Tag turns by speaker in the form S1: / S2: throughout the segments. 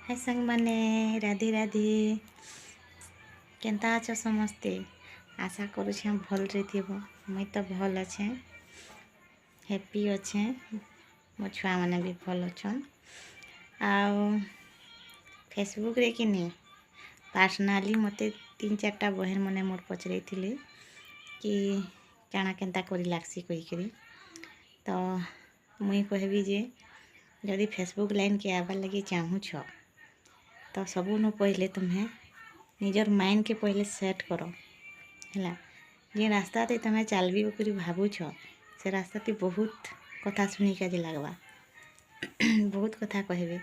S1: हाय संग माने राधे राधे केंता अछ समस्ते आशा करुछे भल रे थिबो मुई तो भल अच्छे हैप्पी अच्छे मो छुआ माने भी भल अछन आउ फेसबुक रे कि नहीं पर्सनाली मते 3-4टा बहन मने मोर पचरे थिले कि काना केंता करी लागसी कहि करी तो मुई कहबी जे जदि फेसबुक लाइन के आबार लगी चाहू छ तो सबुनु पहले तुम्हें निजर माइंड के पहले सेट करो है जे रास्ता ते तुम्हें चलबी करी भावुछ से रास्ता ते बहुत कथा शुणी का जे लगवा बहुत कथा कहबे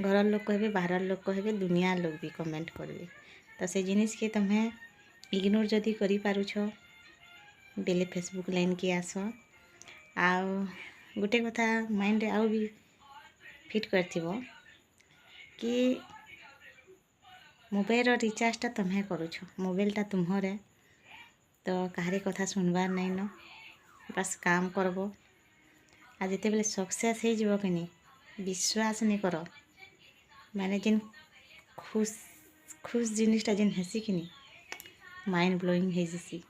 S1: घर लोग कहबे बाहर लोग कहबे दुनिया लोग भी कमेंट करबे तो से जिनिस के तुम्हें इग्नोर जदि करि पारुछ बेले फेसबुक लाइन के आस आउ गोटे कथा माइंड आउ भी फिट करथिबो कि मोबाइल रिचार्जटा तुम्हें करुछ मोबाइलटा तुम्हारे तो कहारी कथा सुनबार नहीं न बस काम करब आ जिते बेले सक्सेस हो जीव कि नहीं विश्वास नहीं कर माने जिन खुश खुश जिनिसटा जिन हेसी कि नहीं माइंड ब्लोइंग हो जैसी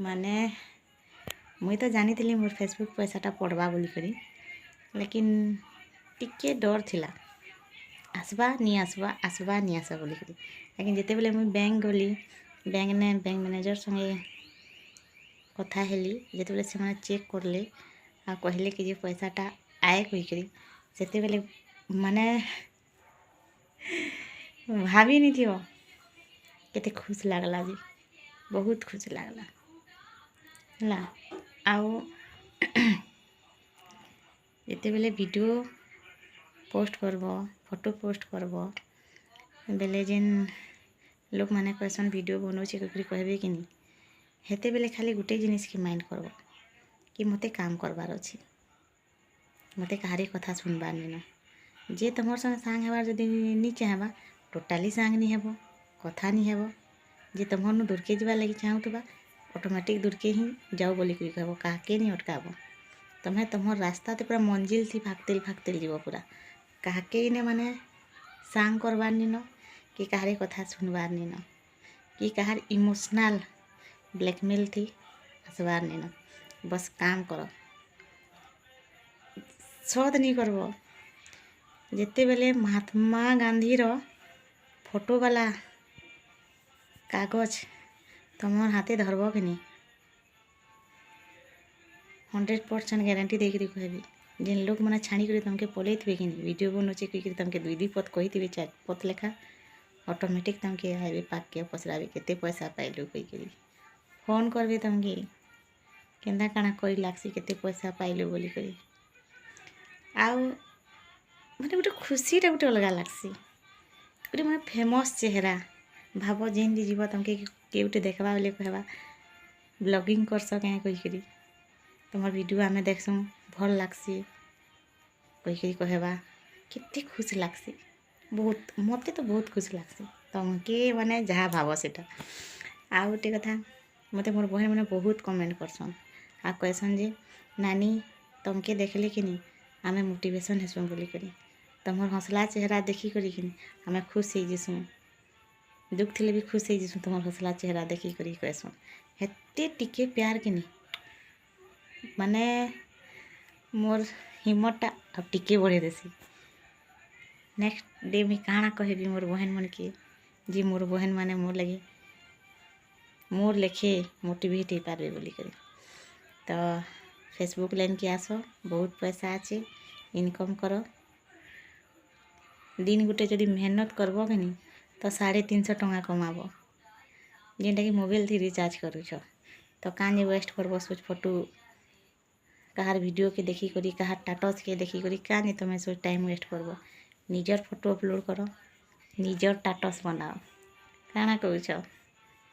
S1: माने मुई तो जानी थी मोर फेसबुक पैसाटा पड़वा बोली करी लेकिन टिके डर थिला आसबा नहीं आसबा आसबा नहीं आसबा बोली करी लेकिन जिते बेले मुई बैंक गली बैंक मैनेजर संगे कथा हेली जिते बेले से चेक करले आ कहले कि जे पैसाटा आए कहि करी सेते बेले माने भाभी नहीं थियो केते खुश लागला जी बहुत खुश लागला हला आउ जिते बेले वीडियो पोस्ट करब फोटो पोस्ट करब बेले जेन लोक माने कहसन वीडियो बनौछे ककरी कहबे कि नहीं हेते बेले खाली गुटे जिनिस के माइंड करब कि मते काम करबार अछि मते कहारी कथा सुनबार नहीं जे तुमर संगे सांग हेबार जदि नहीं चाहबा टोटाली सांग नहीं हेबो कथा नहीं हेबो जे तुमर नु दूर के जीवा लगी चाहूतबा ऑटोमेटिक दूर के ही जाओ बोली कहि कहबो काके नहीं अटकाबो तुम्हें तुमर रास्ता ते पूरा मंजिल थी भागतेल जीव पूरा काके इने माने सांग करबार नहीं न कि कहारी कथा सुनबार नहीं न कि कहार इमोशनल ब्लैकमेल थी आसबार नहीं न बस काम करो सद नहीं करब जिते बेले महात्मा गांधी रो फोटो वाला कागज तुम हाथे धरब कि नहीं 100% गारंटी देकर कहबी जेन लोग मैंने छाणी कर तुमके पलई थे कि वीडियो बनौचे कही तुमके 2 पद कही 4 पद लेखा ऑटोमेटिक तुमके आए पाक के पचराबे केते पैसा पाइलु कही फोन करबे तुमके केंदा काना करी लागसी केते पैसा पाइलु बोली करी आउ माने गोटे खुशीटा गोटे अलग लागसी गोटे माने फेमस चेहरा भाव जेन भी जीव तुमके के गोटे देखबा बोले कहबा ब्लॉगिंग करस क्या कही तुम वीडियो आमे देखसूँ भल लागसी कही कहबा केते खुश लागसी बहुत मते तो बहुत खुश लागसी तुमके माने जहाँ भाव सेटा आ गोटे कथा मते मोर बहन मैंने बहुत कमेंट करसन आ कहसन जे नानी तुमके देखले कि नहीं आमे मोटिवेशन हेसुँ बोली करी तुमर हौसला चेहरा देखी करी कि आमे खुश हो जैसूँ दुख थिले भी खुश हो जैसूँ तुमर हौसला चेहरा देखी करी कहसन हेते टिके प्यार कि नहीं माने मोर हिम्मतटा अब टिके बढ़े देसी नेक्स्ट डे में काना कहबी मोर बहन मन के जी मोर बहन माने मोर लेखे मोटिवेट हो पारे बोली करी तो फेसबुक लाइन के आस बहुत पैसा अच्छे इनकम करो दिन गुटे जदि मेहनत करब कि नहीं तो 350 टंका कमाब जेनटा कि मोबाइल थी रिचार्ज करुछ तो कान वेस्ट करब सोच फोटो कहार वीडियो के देखी करी कहार स्टेटस के देखी करी काने तुम्हें सोच टाइम वेस्ट करब निजर फोटो अपलोड करो निजर स्टेटस बनाओ काना कहूछ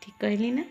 S1: ठीक कहली ना।